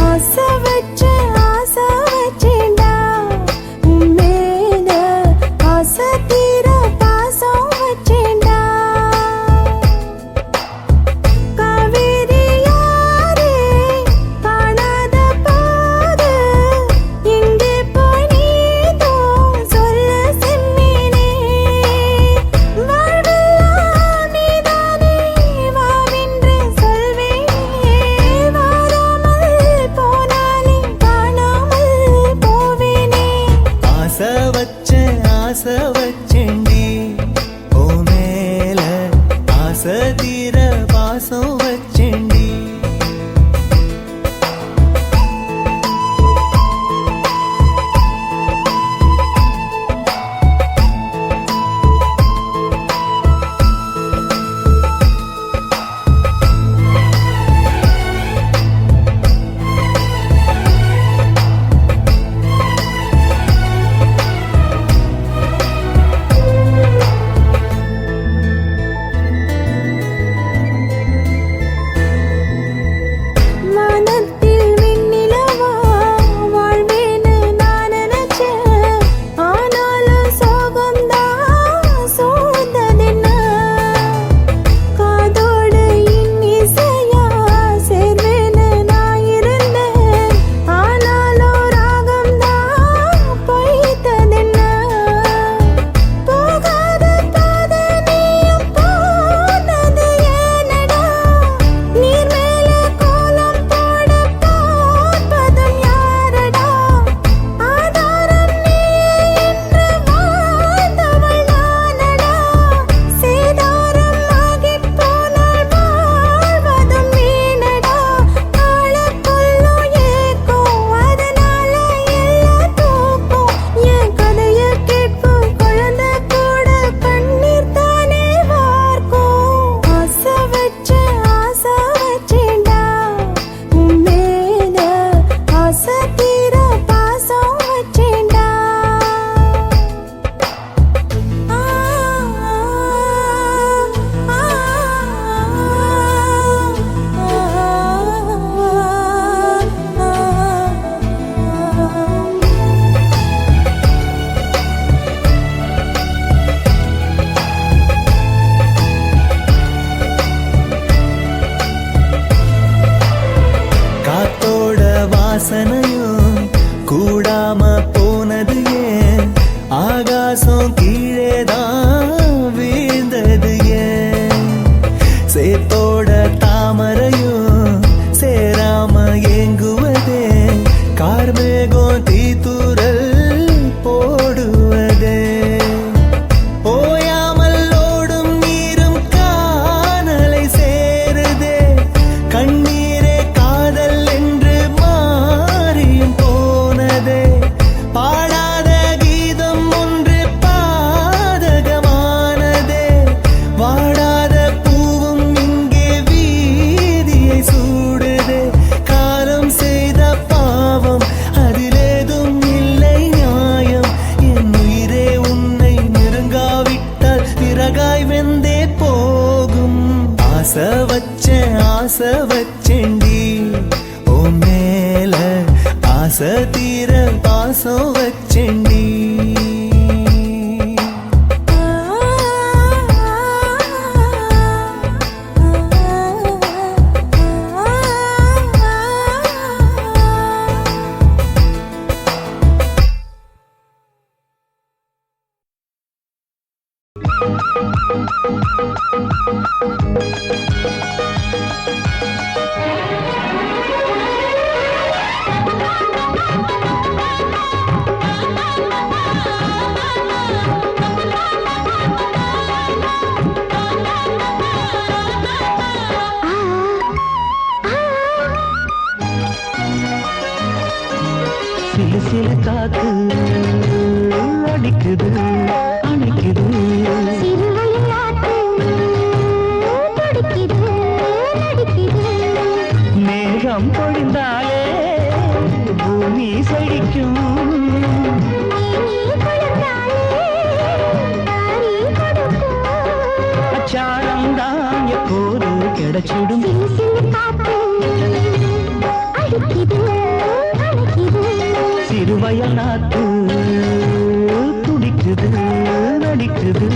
ஆசை வச்சேன்டா உன் மேல, வச்சேண்டி ஓ மேல ஆசை தீர பாசம் வச்சேண்டி மனத்தில் விண்ணிலவா வாழ்வேன்னு நான் நினைச்சேன் ஆனாலும் சோகம்தான் சூழ்ந்ததென்ன காதோடு இன்னிசையா சேர்வேன்னு நான் இருந்தேன் ஆனாலும் ராகம்தான் பொய்த்ததென்ன போகாத பாதை நீயும் போனது ஏனடா நீர் மேல கோலம் போட பார்ப்பதும் யாரடா ஆதாரம் நீயே என்று வாழ்ந்தவள் நானடா சேதாரம் ஆகிப் போனால் வாழ்வதும் வீணடா ஆளக்கொல்லும் ஏக்கம் அதனால எல்லா தூக்கம் என் கதையை கேட்கும் குழந்தை கூட கண்ணீர் தானே வார்க்கும் ஆசை வச்சேன்டா உன் மேல ஆசை தீர பாசம் வச்சேன்டா காத்தோட வாசனையும் கூடாம போனது ஏன் ஆகாசம் கீழேதான் வீழ்ந்தது ஏன் சேத்தோட தாமரையும் சேராம ஏங்குவதே கார்மேகம் தீத்துரல் போடுவதே ஓயாமல் ஓடும் நீரும் காணலை சேருதே கண்ணீரே காதல் என்று மாறியும் போனதே பாடாத கீதம் ஒன்று பாதகமானதே வாடாத பூவும் இங்கே வீதியை சூடுதே காலம் செய்த பாவம் அதிலேதும் இல்லை நியாயம் என் உயிரே உன்னை நெருங்காவிட்டால் விறகாய் வெந்தே போகும் ஆசை வச்சேண்டி ஓ மேல ஆசை தீர பாசம் வச்சேண்டி சிலு சிலு காத்து அடிக்குது அணைக்குது மேகம் பொழிந்தாலே பூமி செழிக்கும் அச்சாரம் தான் எப்போது கிடைச்சிடும் சிறுவயல் நாத்து துடிக்குது நடிக்குது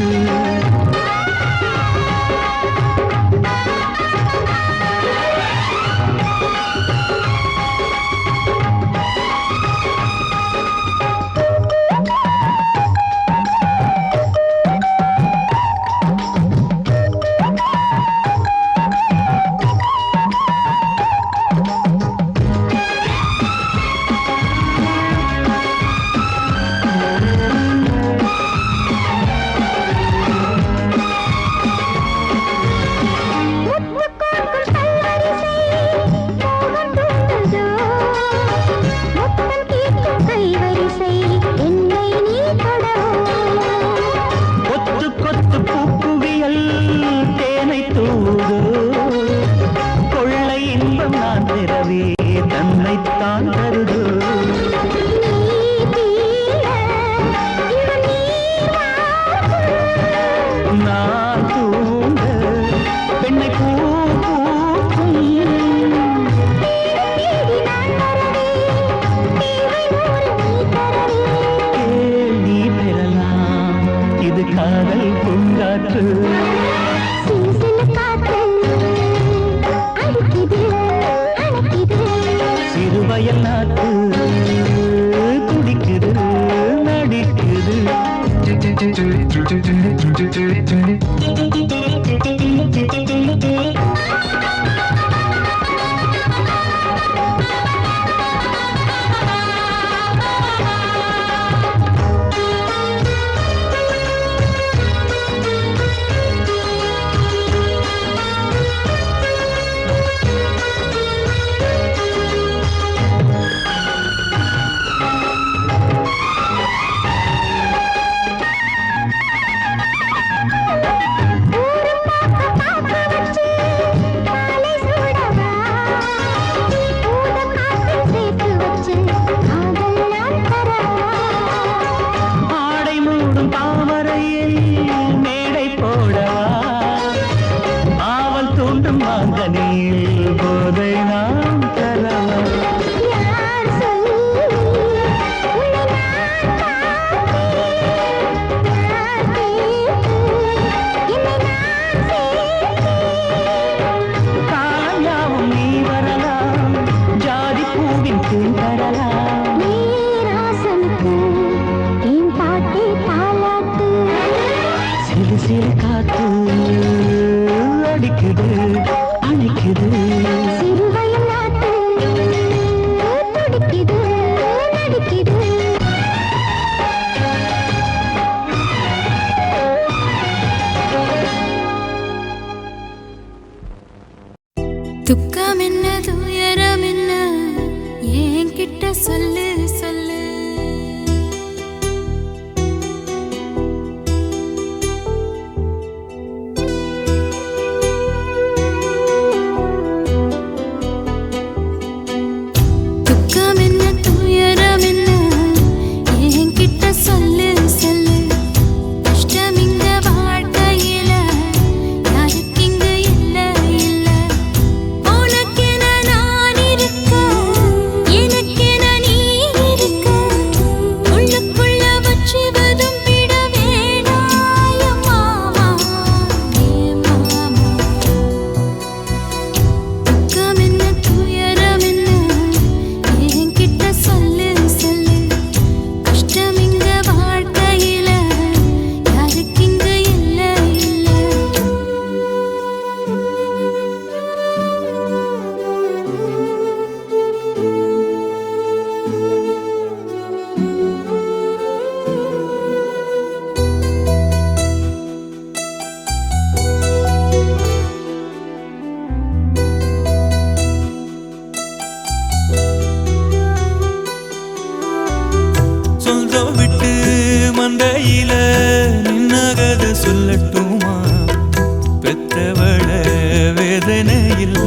பூங்காற்று சிலு சிலு காத்து அடிக்குது அணைக்குது சிறுவயல் நாட்டு துடிக்குது நடிக்குது ஆடை மூடும் தாமரையில் மேடை போடவா ஆவல் தூண்டும் மாங்கனியில் போதை நாம் தரவா காயாவும் நீ வரலாம் ஜாதி பூவின் தேன் தரலாம் சிறு சிறு காத்து அடிக்குது அணைக்குது துக்கம் என்ன துயரம் என்ன என்கிட்ட சொல்லு சொல்லு துக்கம் என்ன துயரம் என்ன என்கிட்ட சொல்லு சொல்லு கஷ்டம் இங்க வாழ்க்கையில யாருக்கு இங்க இல்ல இல்ல உனக்கென நான் இருக்க எனக்கென நீ இருக்க உள்ளுக்குள்ள வச்சுவதும் விட வேணாய மாமா ஏ மாமா துக்கம் என்ன துயரம் என்ன என்கிட்ட சொல்லு சொல்லு கஷ்டம் இங்க வாழ்க்கையில யாருக்கு இங்க இல்ல இல்ல சொந்தம் விட்டு மண்டையில நின்னகத சொல்லட்டுமா பெத்தவள வேதனையில்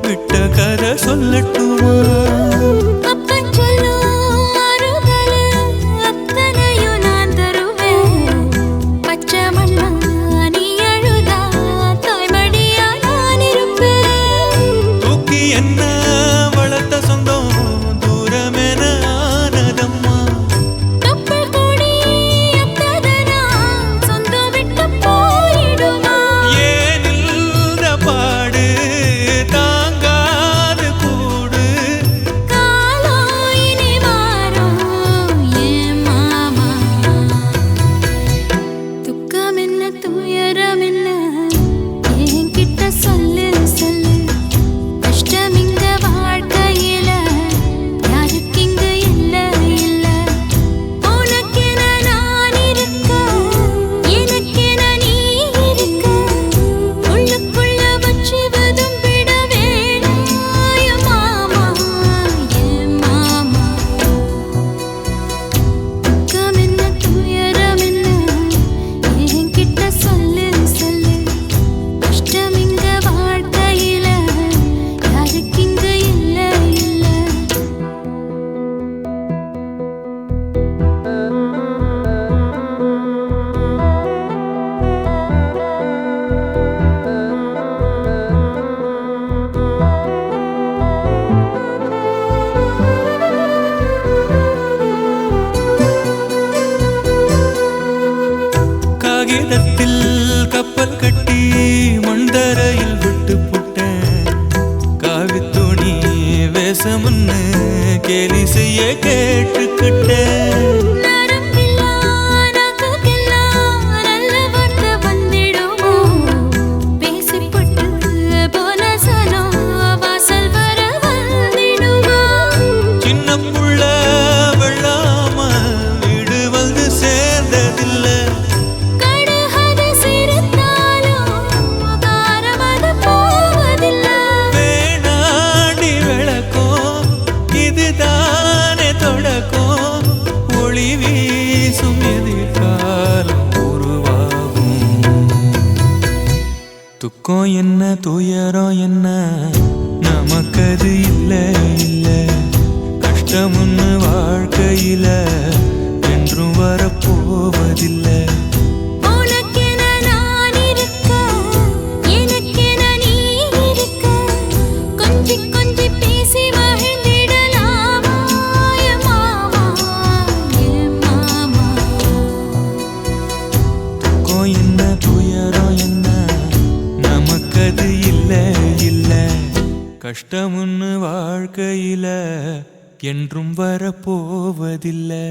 விட்ட கதை சொல்லட்டுமா அப்பன் சொல்லும் ஆறுதல அத்தனையும் நான் தருவேன் பச்சை மண்ணா நீ அழுதா தாய்மடியா நான் இருப்பேன் தூக்கி என்ன வளர்த்த சொந்தம் தூரமென ஆனதம்மா கப்பல் கூடி அத்ததனா சொந்தம் விட்டு போயிடுமா ஏன் இந்த பாடு தாங்காது கூடு காலம் இனி மாறும் ஏ மாமா துக்கம் என்ன துக்கம் என்ன துயரம் என்ன நமக்கது இல்ல இல்ல கஷ்டம்னு வாழ்க்கையில என்றும் வரப்போவதில்லை உனக்கென நான் இருக்க எனக்கென நீ இருக்க கொஞ்சி கொஞ்சி பேசி மகிழ்ந்திடலாமா என் மாமா என் மாமா துக்கம் என்ன துயரம் என்ன நமக்கது இல்ல இல்ல கஷ்டம்னு வாழ்க்கையில என்றும் வரப்போவதில்லை